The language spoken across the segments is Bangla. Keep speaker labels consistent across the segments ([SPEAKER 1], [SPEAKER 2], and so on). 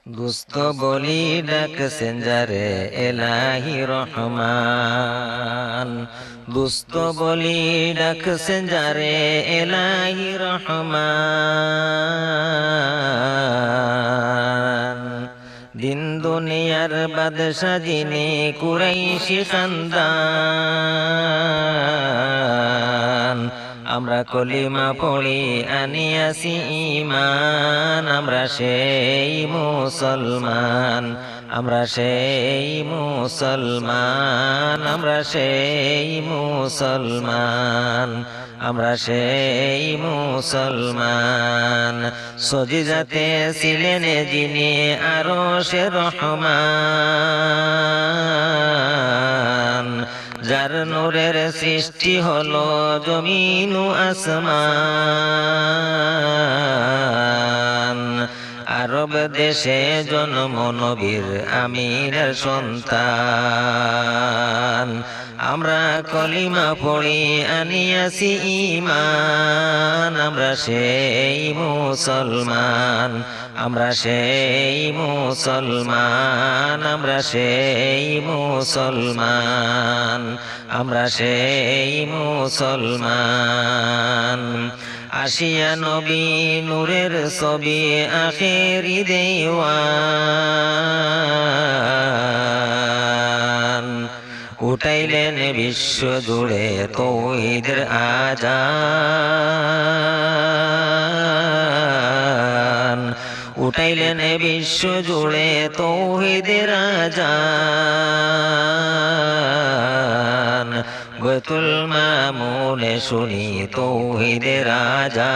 [SPEAKER 1] দুস্থ বলি ডাকছেন যারে এলাহি রহমান, দুস্থ বলি ডাকছেন যারে এলাহি রহমান। দিন দুনিয়ার বাদশা যিনি কুরাইশি খানদান, আমরা কলিমা পড়ি আনিয়াছি ঈমান, আমরা সেই মুসলমান, আমরা সেই মুসলমান, আমরা সেই মুসলমান, আমরা সেই মুসলমান। সজিদাতে ছিলেন যিনি আরশের রহমান, যার নূরের সৃষ্টি হলো জমিন ও আসমান। আরব দেশে জন্ম নবীর আমিরের সন্তান, আমরা কলিমা পড়ি আনিয়াছি ঈমান, আমরা সেই মুসলমান, আমরা সেই মুসলমান, আমরা সেই মুসলমান, আমরা সেই মুসলমান। আসিয়া নবী নূরের ছবি আখেরি দেওয়ান, উঠাইলেন বিশ্ব জুড়ে তৌহিদের আযান, উঠাইলেন বিশ্ব জুড়ে তৌহিদের আযান। বাইতুল মামুনে শুনি তৌহিদের আযান,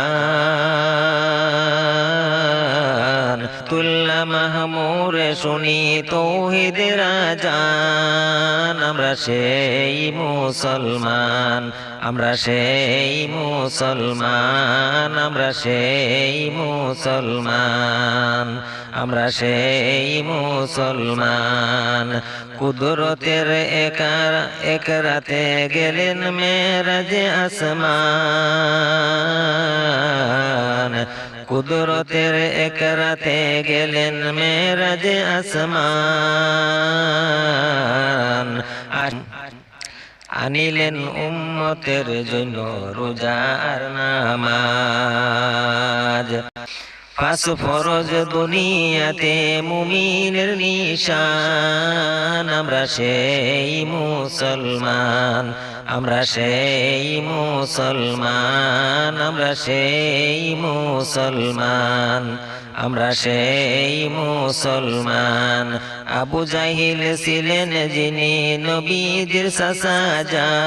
[SPEAKER 1] তুল্লা মাহমুরে শুনি তৌহিদের আযান। আমরা সেই মুসলমান, আমরা সেই মুসলমান, আমরা সেই মুসলমান, আমরা সেই মুসলমান। কুদরতের এক রাতে গেলেন মেরাজে আসমান, কুদরতের এক রাতে গেলেন মেরাজে আসমান। আনিলেন উম্মতের জন্য রোজা আর নামাজ, পাঁচ ফরজ দুনিয়াতে মুমিনের নিশান। আমরা সেই মুসলমান, আমরা সেই মুসলমান, আমরা সেই মুসলমান, আমরা সেই মুসলমান। আবু জাহিল ছিলেন যিনি নবীজির চাচা জান,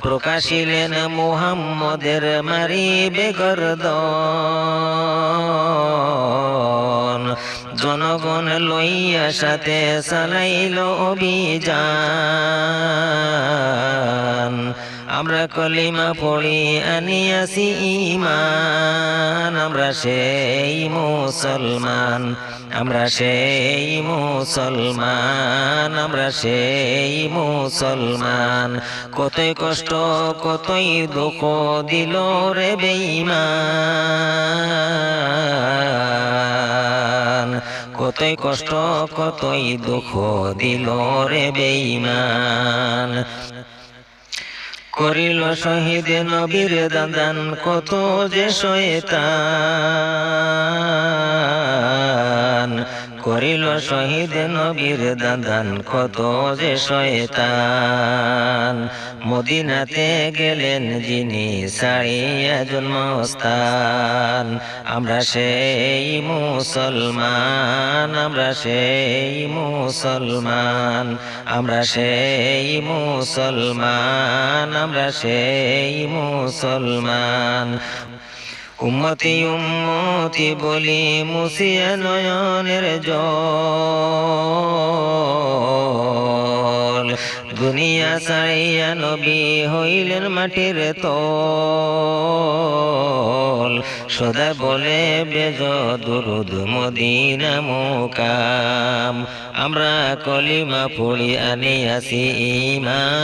[SPEAKER 1] প্রকাশিলেন মুহাম্মদের মারিবে গর্দন, জনগণ লইয়া সাথে চালাইল অভিযান। আমরা কলিমা পড়ি আনিয়াছি ঈমান, আমরা সেই মুসলমান, আমরা সেই মুসলমান, আমরা সেই মুসলমান। কতই কষ্ট কতই দুঃখ দিল রে বেঈমান, কতই কষ্ট কতই দুঃখ দিল রে বেঈমান। করিল শহীদ নবীর দাদান কত যে শয়তান, করিল শহীদ নবীর দাদান কত যে শয়তান। মদিনাতে গেলেন যিনি ছাড়িয়া জন্মস্থান, আমরা সেই মুসলমান, আমরা সেই মুসলমান, আমরা সেই মুসলমান, আমরা সেই মুসলমান। উম্মতি উম্মতি বলি মুছিয়া নয়নের জল, দুনিয়া ছাড়িয়া নবী হইলেন মাটির তল। সদা বলে বেজ দুরুদ মদিনা মুকাম, আমরা কলিমা পড়ি আনিয়াছি ঈমান।